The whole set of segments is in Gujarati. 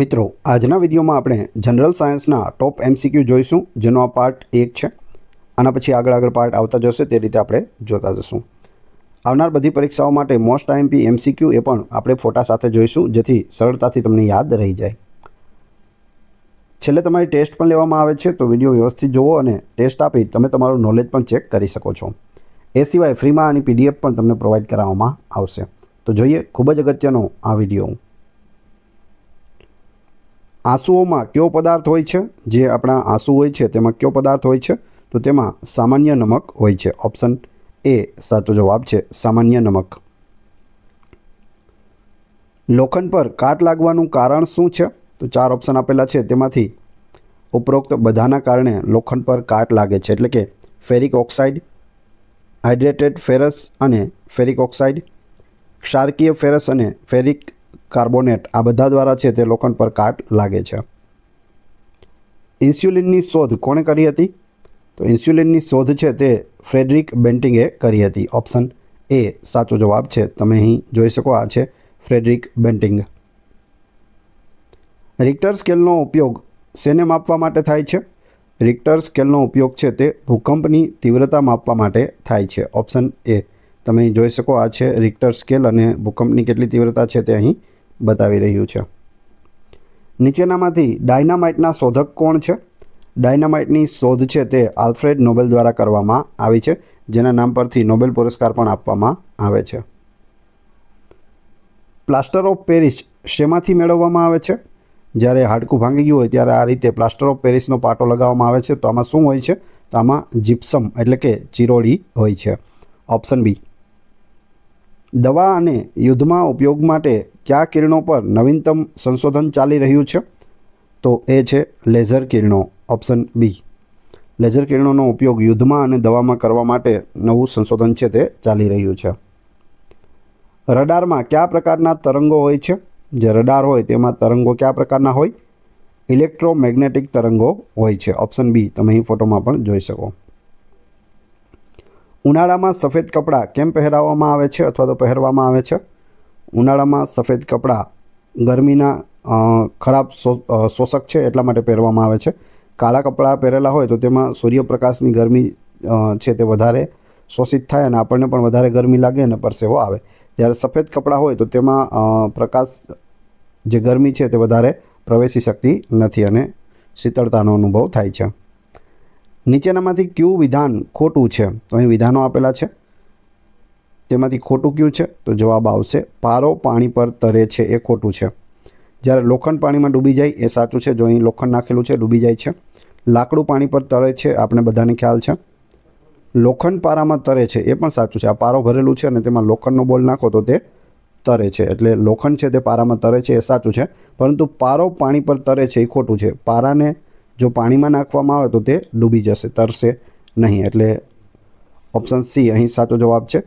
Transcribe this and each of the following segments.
મિત્રો, આજના વિડીયોમાં આપણે જનરલ સાયન્સના ટોપ એમસીક્યુ જોઈશું, જેનો આ પાર્ટ 1 છે. આના પછી આગળ પાર્ટ આવતા જશે, તે રીતે આપણે જોતા જશું. આવનાર બધી પરીક્ષાઓ માટે મોસ્ટ આઈએમપી એમસીક્યુ એ પણ આપણે ફોટા સાથે જોઈશું, જેથી સરળતાથી તમને યાદ રહી જાય. છેલ્લે તમારી ટેસ્ટ પણ લેવામાં આવે છે, તો વિડીયો વ્યવસ્થિત જુઓ અને ટેસ્ટ આપી તમે તમારું નોલેજ પણ ચેક કરી શકો છો. એ સિવાય ફ્રીમાં આની પીડીએફ પણ તમને પ્રોવાઈડ કરવામાં આવશે. તો જોઈએ ખૂબ જ અગત્યનો આ વિડીયો. આંસુઓમાં કયો પદાર્થ હોય છે? જે આપણા આંસુ હોય છે તેમાં કયો પદાર્થ હોય છે? તો તેમાં સામાન્ય નમક હોય છે. ઓપ્શન એ સાચો જવાબ છે, સામાન્ય નમક. લોખંડ પર કાટ લાગવાનું કારણ શું છે? તો 4 ઓપ્શન આપેલા છે, તેમાંથી ઉપરોક્ત બધાના કારણે લોખંડ પર કાટ લાગે છે, એટલે કે ફેરિક ઓક્સાઇડ, હાઇડ્રેટેડ ફેરસ અને ફેરિક ઓક્સાઇડ, ક્ષારકીય ફેરસ અને ફેરિક કાર્બોનેટ, આ બધા દ્વારા છે તે લોખંડ પર કાટ લાગે છે. ઇન્સ્યુલિનની શોધ કોણે કરી હતી? તો ઇન્સ્યુલિનની શોધ છે તે ફ્રેડરિક બેન્ટિંગે કરી હતી. ઓપ્શન એ સાચો જવાબ છે. તમે અહીં જોઈ શકો, આ છે ફ્રેડરિક બેન્ટિંગ. રિક્ટર સ્કેલનો ઉપયોગ શેને માપવા માટે થાય છે? રિક્ટર સ્કેલનો ઉપયોગ છે તે ભૂકંપની તીવ્રતા માપવા માટે થાય છે. Option A. તમે અહીં જોઈ શકો, આ છે રિક્ટર સ્કેલ અને ભૂકંપની કેટલી તીવ્રતા છે તે અહીં બતાવી રહ્યું છે. નીચેનામાંથી ડાયનામાઇટના શોધક કોણ છે? ડાયનામાઇટની શોધ છે તે આલ્ફ્રેડ નોબેલ દ્વારા કરવામાં આવી છે, જેના નામ પરથી નોબેલ પુરસ્કાર પણ આપવામાં આવે છે. પ્લાસ્ટર ઓફ પેરિસ શેમાંથી મેળવવામાં આવે છે? જ્યારે હાડકું ભાંગી ગયું હોય ત્યારે આ રીતે પ્લાસ્ટર ઓફ પેરિસનો પાટો લગાવવામાં આવે છે. તો આમાં શું હોય છે? તો આમાં જીપ્સમ એટલે કે ચિરોડી હોય છે. Option B. દવા અને યુદ્ધમાં ઉપયોગ માટે કયા કિરણો પર નવીનતમ સંશોધન ચાલી રહ્યું છે? તો એ છે લેઝર કિરણો. Option B. લેઝર કિરણોનો ઉપયોગ યુદ્ધમાં અને દવામાં કરવા માટે નવું સંશોધન છે તે ચાલી રહ્યું છે. રડારમાં કયા પ્રકારના તરંગો હોય છે? જે રડાર હોય તેમાં તરંગો કયા પ્રકારના હોય? ઇલેક્ટ્રોમેગ્નેટિક તરંગો હોય છે. Option B. તમે અહીં ફોટોમાં પણ જોઈ શકો. ઉનાળામાં સફેદ કપડાં કેમ પહેરાવવામાં આવે છે અથવા તો પહેરવામાં આવે છે? ઉનાળામાં સફેદ કપડાં ગરમીના ખરાબ શોષક છે એટલા માટે પહેરવામાં આવે છે. કાળા કપડાં પહેરેલા હોય તો તેમાં સૂર્યપ્રકાશની ગરમી છે તે વધારે શોષિત થાય અને આપણને પણ વધારે ગરમી લાગે અને પરસેવો આવે. જ્યારે સફેદ કપડાં હોય તો તેમાં પ્રકાશ જે ગરમી છે તે વધારે પ્રવેશી શકતી નથી અને શીતળતાનો અનુભવ થાય છે. નીચેનામાંથી કયું વિધાન ખોટું છે? તો અહીં વિધાનો આપેલા છે, તેમાંથી ખોટું કયું છે? તો જવાબ આવશે પારો પાણી પર તરે છે, એ ખોટું છે. જ્યારે લોખંડ પાણીમાં ડૂબી જાય એ સાચું છે. જો અહીં લોખંડ નાખેલું છે, ડૂબી જાય છે. લાકડું પાણી પર તરે છે, આપણે બધાને ખ્યાલ છે. લોખંડ પારામાં તરે છે, એ પણ સાચું છે. આ પારો ભરેલું છે અને તેમાં લોખંડનો બોલ નાખો તો તે તરે છે, એટલે લોખંડ છે તે પારામાં તરે છે એ સાચું છે. પરંતુ પારો પાણી પર તરે છે એ ખોટું છે. પારાને જો પાણીમાં નાખવામાં આવે તો તે ડૂબી જશે, તરશે નહીં. એટલે ઓપ્શન સી અહીં સાચો જવાબ છે.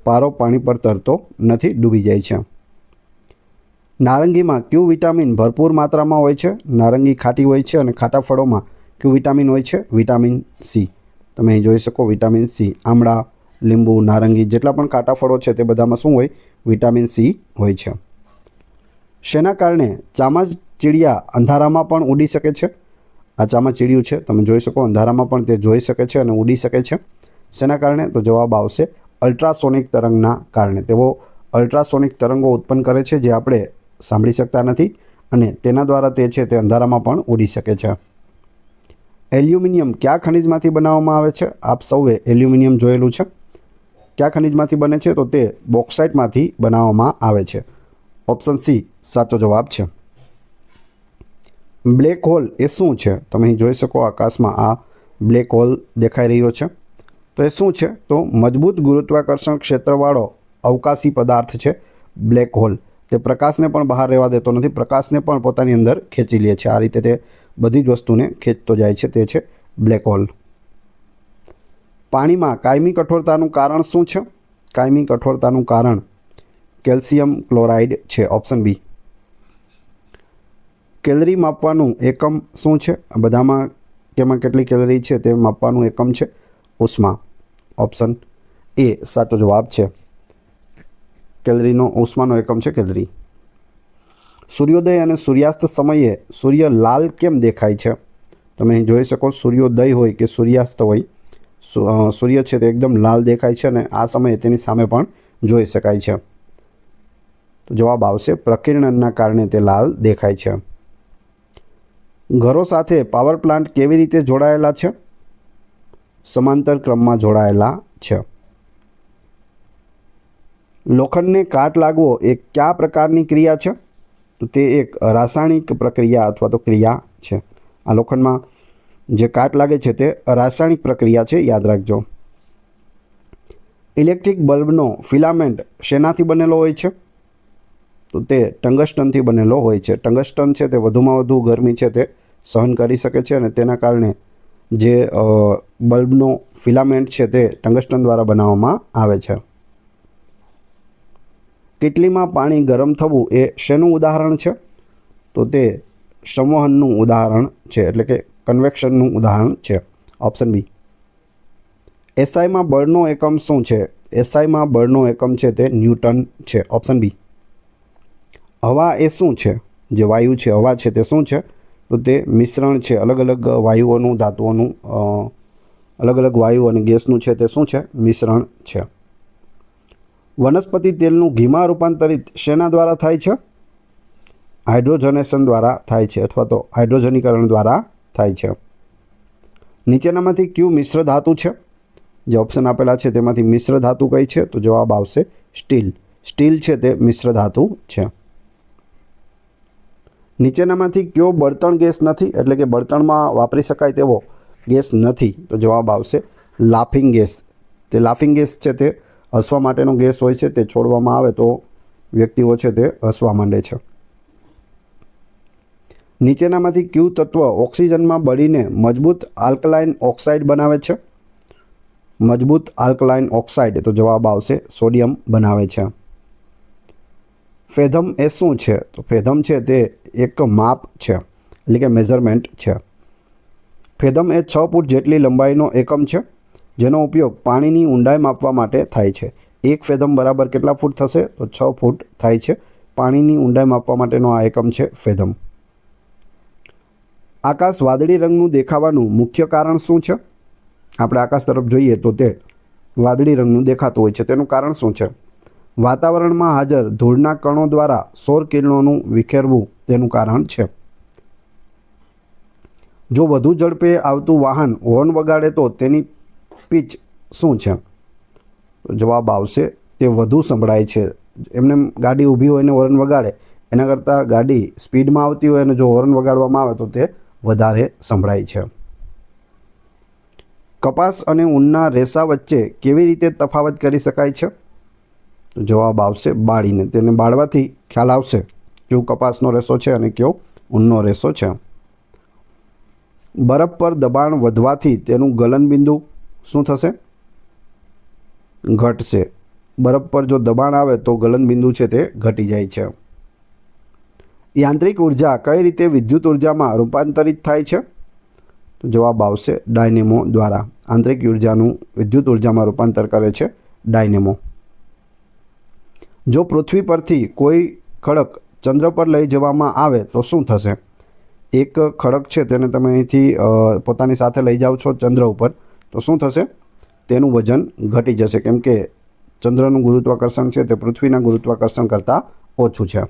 પારો પાણી પર તરતો નથી, ડૂબી જાય છે. નારંગીમાં કયું વિટામિન ભરપૂર માત્રામાં હોય છે? નારંગી ખાટી હોય છે અને ખાટા ફળોમાં કયું વિટામિન હોય છે? Vitamin C. તમે અહીં જોઈ શકો, વિટામિન સી. આમળા, લીંબુ, નારંગી જેટલા પણ ખાટા ફળો છે તે બધામાં શું હોય? વિટામિન સી હોય છે. શેના કારણે ચામાચીડિયા અંધારામાં પણ ઉડી શકે છે? આ ચામાચીડિયું છે, તમે જોઈ શકો, અંધારામાં પણ તે જોઈ શકે છે અને ઉડી શકે છે. શેના કારણે? તો જવાબ આવશે અલ્ટ્રાસોનિક તરંગના કારણે. તેઓ અલ્ટ્રાસોનિક તરંગો ઉત્પન્ન કરે છે જે આપણે સાંભળી શકતા નથી અને તેના દ્વારા તે છે તે અંધારામાં પણ ઉડી શકે છે. એલ્યુમિનિયમ કયા ખનિજમાંથી બનાવવામાં આવે છે? આપ સૌએ એલ્યુમિનિયમ જોયેલું છે. કયા ખનિજમાંથી બને છે? તો તે બોક્સાઇટમાંથી બનાવવામાં આવે છે. ઓપ્શન સી સાચો જવાબ છે. બ્લેક હોલ એ શું છે? તમે અહીં જોઈ શકો, આકાશમાં આ બ્લેક હોલ દેખાઈ રહ્યો છે. તો એ શું છે? તો મજબૂત ગુરુત્વાકર્ષણ ક્ષેત્રવાળો અવકાશી પદાર્થ છે બ્લેક હોલ. તે પ્રકાશને પણ બહાર રહેવા દેતો નથી, પ્રકાશને પણ પોતાની અંદર ખેંચી લે છે. આ રીતે તે બધી જ વસ્તુને ખેંચતો જાય છે, તે છે બ્લેક હોલ. પાણીમાં કાયમી કઠોરતાનું કારણ શું છે? કાયમી કઠોરતાનું કારણ કેલ્શિયમ ક્લોરાઇડ છે. Option B. કેલરી માપવાનું એકમ શું છે? આ બધામાં તેમાં કેટલી કેલરી છે તે માપવાનું એકમ છે ઉષ્મા. ઓપ્શન એ સાચો જવાબ છે. કેલરીનો ઉષ્માનો એકમ છે કેલરી. સૂર્યોદય અને સૂર્યાસ્ત સમયે સૂર્ય લાલ કેમ દેખાય છે? તમે અહીં જોઈ શકો, સૂર્યોદય હોય કે સૂર્યાસ્ત હોય, સૂર્ય છે તે એકદમ લાલ દેખાય છે અને આ સમયે તેની સામે પણ જોઈ શકાય છે. તો જવાબ આવશે પ્રકિરણના કારણે તે લાલ દેખાય છે. ઘરો સાથે પાવર પ્લાન્ટ કેવી રીતે જોડાયેલા છે? સમાંતર ક્રમમાં જોડાયેલા છે. લોખંડને કાટ લાગવો એ કયા પ્રકારની ક્રિયા છે? તો તે એક રાસાયણિક પ્રક્રિયા અથવા તો ક્રિયા છે. આ લોખંડમાં જે કાટ લાગે છે તે રાસાયણિક પ્રક્રિયા છે, યાદ રાખજો. ઇલેક્ટ્રિક બલ્બનો ફિલામેન્ટ શેનાથી બનેલો હોય છે? તો તે ટંગસ્ટનથી બનેલો હોય છે. ટંગસ્ટન છે તે વધુમાં વધુ ગરમી છે તે સહન કરી શકે છે અને તેના કારણે જે બલ્બનો ફિલામેન્ટ છે તે ટંગસ્ટન દ્વારા બનાવવામાં આવે છે. કેટલીમાં પાણી ગરમ થવું એ શેનું ઉદાહરણ છે? તો તે સંવહનનું ઉદાહરણ છે, એટલે કે કન્વેક્શનનું ઉદાહરણ છે. ઓપ્શન બી. એસઆઈમાં બળનો એકમ શું છે? એસઆઈમાં બળનો એકમ છે તે ન્યૂટન છે. Option B. હવા એ શું છે? જે વાયુ છે, હવા છે તે શું છે? તો તે મિશ્રણ છે અલગ અલગ વાયુઓનું, ધાતુઓનું, અલગ અલગ વાયુ અને ગેસનું છે તે શું છે? મિશ્રણ છે. વનસ્પતિ તેલનું ઘીમાં રૂપાંતરિત શેના દ્વારા થાય છે? હાઇડ્રોજનેશન દ્વારા થાય છે અથવા તો હાઇડ્રોજનીકરણ દ્વારા થાય છે. નીચેનામાંથી કયું મિશ્ર ધાતુ છે? જે ઓપ્શન આપેલા છે તેમાંથી મિશ્ર ધાતુ કઈ છે? તો જવાબ આવશે સ્ટીલ. સ્ટીલ છે તે મિશ્ર ધાતુ છે. નીચેનામાંથી કયો બળતણ ગેસ નથી, એટલે કે બળતણમાં વાપરી શકાય તેવો ગેસ નથી? તો જવાબ આવશે લાફિંગ ગેસ. તે લાફિંગ ગેસ છે તે હસવા માટેનો ગેસ હોય છે, તે છોડવામાં આવે તો વ્યક્તિઓ છે તે હસવા માંડે છે. નીચેનામાંથી કયું તત્વ ઓક્સિજનમાં બળીને મજબૂત આલ્કલાઇન ઓક્સાઇડ બનાવે છે? મજબૂત આલ્કલાઇન ઓક્સાઇડ, તો જવાબ આવશે સોડિયમ બનાવે છે. ફેધમ એ શું છે? તો ફેધમ છે તે એક માપ છે, એટલે કે મેઝરમેન્ટ છે. ફેધમ એ 6 ફૂટ જેટલી લંબાઈનો એકમ છે, જેનો ઉપયોગ પાણીની ઊંડાઈ માપવા માટે થાય છે. એક ફેધમ બરાબર કેટલા ફૂટ થશે? તો 6 ફૂટ થાય છે. પાણીની ઊંડાઈ માપવા માટેનો આ એકમ છે ફેધમ. આકાશ વાદળી રંગનું દેખાવાનું મુખ્ય કારણ શું છે? આપણે આકાશ તરફ જોઈએ તો તે વાદળી રંગનું દેખાતું હોય છે. તેનું કારણ શું છે? વાતાવરણમાં હાજર ધૂળના કણો દ્વારા સૌર કિરણોનું વિખેરવું તેનું કારણ છે. જો વધુ ઝડપે આવતું વાહન હોર્ન વગાડે તો તેની પિચ શું છે? તો જવાબ આવશે તે વધુ સંભળાય છે. એમને ગાડી ઊભી હોય ને હોર્ન વગાડે એના કરતાં ગાડી સ્પીડમાં આવતી હોય અને જો હોર્ન વગાડવામાં આવે તો તે વધારે સંભળાય છે. કપાસ અને ઊનના રેસા વચ્ચે કેવી રીતે તફાવત કરી શકાય છે? તો જવાબ આવશે બાળીને. તેને બાળવાથી ખ્યાલ આવશે કયો કપાસનો રેસો છે અને કયો ઊનનો રેસો છે. બરફ પર દબાણ વધવાથી તેનું ગલનબિંદુ શું થશે? ઘટશે. બરફ પર જો દબાણ આવે તો ગલનબિંદુ છે તે ઘટી જાય છે. યાંત્રિક ઉર્જા કઈ રીતે વિદ્યુત ઉર્જામાં રૂપાંતરિત થાય છે? તો જવાબ આવશે ડાયનેમો દ્વારા. આંતરિક ઉર્જાનું વિદ્યુત ઉર્જામાં રૂપાંતર કરે છે ડાયનેમો. જો પૃથ્વી પરથી કોઈ ખડક ચંદ્ર પર લઈ જવામાં આવે તો શું થશે? એક ખડક છે તેને તમે અહીંથી પોતાની સાથે લઈ જાઓ છો ચંદ્ર ઉપર, તો શું થશે? તેનું વજન ઘટી જશે, કેમ કે ચંદ્રનું ગુરુત્વાકર્ષણ છે તે પૃથ્વીના ગુરુત્વાકર્ષણ કરતાં ઓછું છે.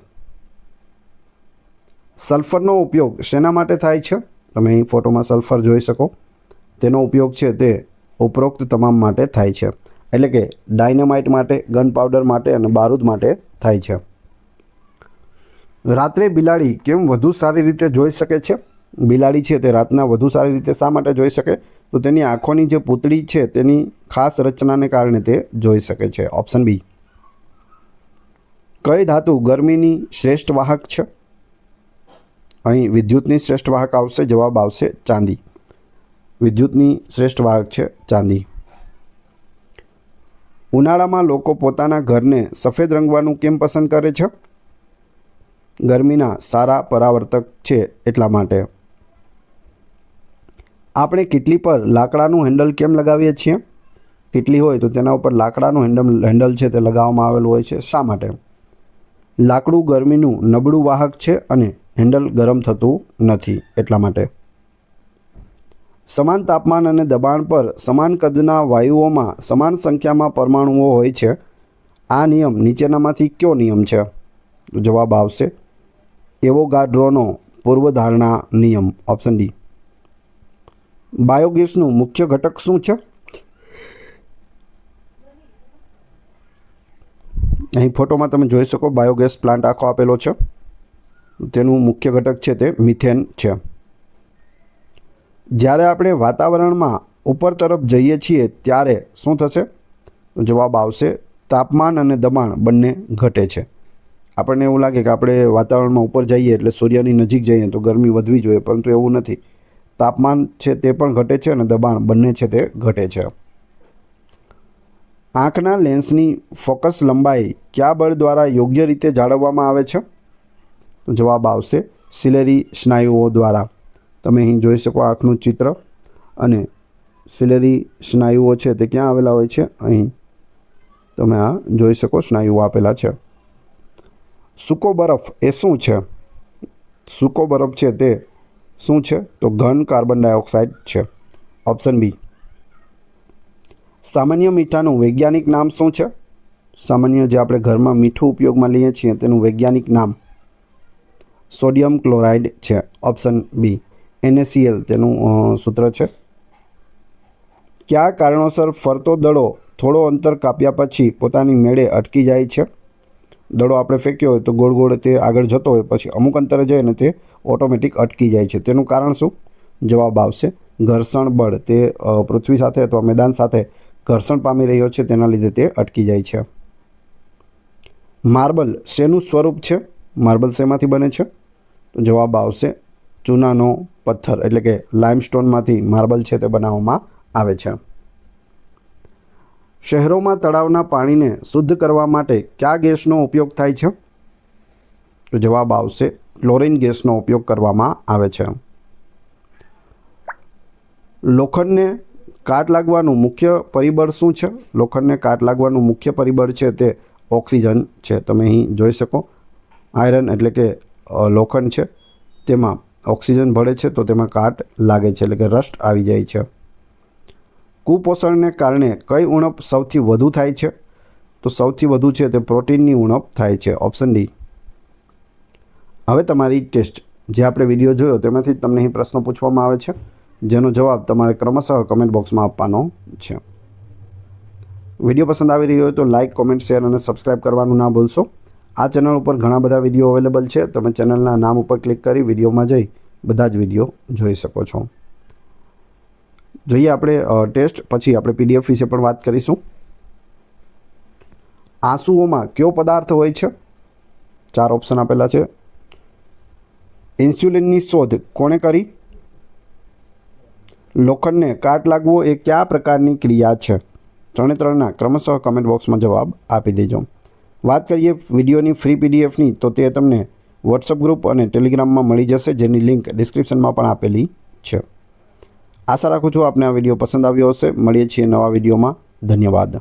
સલ્ફરનો ઉપયોગ શેના માટે થાય છે? તમે અહીં ફોટોમાં સલ્ફર જોઈ શકો. તેનો ઉપયોગ છે તે ઉપરોક્ત તમામ માટે થાય છે, એટલે કે ડાયનેમાઇટ માટે, ગન પાવડર માટે અને બારૂદ માટે થાય છે. રાત્રે બિલાડી કેમ વધુ સારી રીતે જોઈ શકે છે? બિલાડી છે તે રાતના વધુ સારી રીતે શા માટે જોઈ શકે? તો તેની આંખોની જે પૂતળી છે તેની ખાસ રચનાને કારણે તે જોઈ શકે છે. Option B. કઈ ધાતુ ગરમીની શ્રેષ્ઠ વાહક છે? અહીં વિદ્યુતની શ્રેષ્ઠ વાહક આવશે. જવાબ આવશે ચાંદી. વિદ્યુતની શ્રેષ્ઠ વાહક છે ચાંદી. ઉનાળામાં લોકો પોતાના ઘરને સફેદ રંગવાનું કેમ પસંદ કરે છે? ગરમીના સારા પરાવર્તક છે એટલા માટે. આપણે કીટલી પર લાકડાનું હેન્ડલ કેમ લગાવીએ છીએ? કીટલી હોય તો તેના ઉપર લાકડાનું હેન્ડલ છે તે લગાવવામાં આવેલું હોય છે. શા માટે? લાકડું ગરમીનું નબળું વાહક છે અને હેન્ડલ ગરમ થતું નથી એટલા માટે. સમાન તાપમાન અને દબાણ પર સમાન કદના વાયુઓમાં સમાન સંખ્યામાં પરમાણુઓ હોય છે. આ નિયમ નીચેનામાંથી કયો નિયમ છે? જવાબ આવશે એવોગાડ્રોનો પૂર્વધારણા નિયમ, ઓપ્શન ડી. બાયોગેસનું મુખ્ય ઘટક શું છે? અહીં ફોટોમાં તમે જોઈ શકો બાયોગેસ પ્લાન્ટ આખો આપેલો છે. તેનું મુખ્ય ઘટક છે તે મિથેન છે. જ્યારે આપણે વાતાવરણમાં ઉપર તરફ જઈએ છીએ ત્યારે શું થશે? જવાબ આવશે તાપમાન અને દબાણ બંને ઘટે છે. આપણને એવું લાગે કે આપણે વાતાવરણમાં ઉપર જઈએ એટલે સૂર્યની નજીક જઈએ તો ગરમી વધવી જોઈએ, પરંતુ એવું નથી. તાપમાન છે તે પણ ઘટે છે અને દબાણ બંને છે તે ઘટે છે. આંખના લેન્સની ફોકસ લંબાઈ કયા બળ દ્વારા યોગ્ય રીતે જાળવવામાં આવે છે? જવાબ આવશે સિલેરી સ્નાયુઓ દ્વારા. તમે અહીં જોઈ શકો આંખનું ચિત્ર, અને સિલેરી સ્નાયુઓ છે તે ક્યાં આવેલા હોય છે? અહીં તમે આ જોઈ શકો સ્નાયુઓ આપેલા છે. સૂકો બરફ એ શું છે? સૂકો બરફ છે તે શું છે? તો ઘન કાર્બન ડાયોક્સાઇડ છે, ઓપ્શન બી. સામાન્ય મીઠાનું વૈજ્ઞાનિક નામ શું છે? સામાન્ય જે આપણે ઘરમાં મીઠું ઉપયોગમાં લઈએ છીએ તેનું વૈજ્ઞાનિક નામ સોડિયમ ક્લોરાઇડ છે, ઓપ્શન બી. NaCl તેનું સૂત્ર છે. કયા કારણોસર ફરતો દડો થોડો અંતર કાપ્યા પછી પોતાની મેળે અટકી જાય છે? દડો આપણે ફેંક્યો હોય તો ગોળ ગોળ તે આગળ જતો હોય, પછી અમુક અંતરે જાય અને તે ઓટોમેટિક અટકી જાય છે. તેનું કારણ શું? જવાબ આવશે ઘર્ષણ બળ. તે પૃથ્વી સાથે અથવા મેદાન સાથે ઘર્ષણ પામી રહ્યો છે, તેના લીધે તે અટકી જાય છે. માર્બલ શેનું સ્વરૂપ છે? માર્બલ શેમાંથી બને છે? તો જવાબ આવશે ચૂનાનો પથ્થર, એટલે કે લાઇમસ્ટોનમાંથી માર્બલ છે તે બનાવવામાં આવે છે. શહેરોમાં તળાવના પાણીને શુદ્ધ કરવા માટે કયા ગેસનો ઉપયોગ થાય છે? તો જવાબ આવશે ક્લોરીન ગેસનો ઉપયોગ કરવામાં આવે છે. લોખંડને કાટ લાગવાનું મુખ્ય પરિબળ શું છે? લોખંડને કાટ લાગવાનું મુખ્ય પરિબળ છે તે ઓક્સિજન છે. તમે અહીં જોઈ શકો આયરન એટલે કે લોખંડ છે, તેમાં ઓક્સિજન ભળે છે તો તેમાં કાટ લાગે છે, એટલે કે રસ્ટ આવી જાય છે. કુપોષણને કારણે કઈ ઉણપ સૌથી વધુ થાય છે? તો સૌથી વધુ છે તે પ્રોટીનની ઉણપ થાય છે, ઓપ્શન ડી. હવે તમારી ટેસ્ટ, જે આપણે વિડીયો જોયો તેમાંથી તમને અહીં પ્રશ્નો પૂછવામાં આવે છે, જેનો જવાબ તમારે ક્રમશઃ કમેન્ટ બોક્સમાં આપવાનો છે. વિડીયો પસંદ આવી રહ્યો હોય તો લાઇક, કોમેન્ટ, શેર અને સબસ્ક્રાઈબ કરવાનું ના ભૂલશો. આ ચેનલ ઉપર ઘણા બધા વિડીયો અવેલેબલ છે. તમે ચેનલના નામ ઉપર ક્લિક કરી વિડીયોમાં જઈ બધા જ વિડીયો જોઈ શકો છો. જોઈએ આપણે ટેસ્ટ, પછી આપણે PDF વિશે પણ વાત કરીશું. આંસુઓમાં કયો પદાર્થ હોય છે? 4 ઓપ્શન આપેલા છે. ઇન્સ્યુલિનની શોધ કોણે કરી? લોખંડને કાટ લાગવો એ કયા પ્રકારની ક્રિયા છે? ત્રણેના ક્રમશઃ કમેન્ટ બોક્સમાં જવાબ આપી દેજો. વાત કરીએ વિડીયોની ફ્રી PDFની, તો તે તમને વોટ્સઅપ ગ્રુપ અને ટેલિગ્રામમાં મળી જશે, જેની લિંક ડિસ્ક્રિપ્શનમાં પણ આપેલી છે. આશા રાખું છું આપને આ વિડીયો પસંદ આવ્યો હશે. મળીએ છીએ નવા વિડીયોમાં. ધન્યવાદ.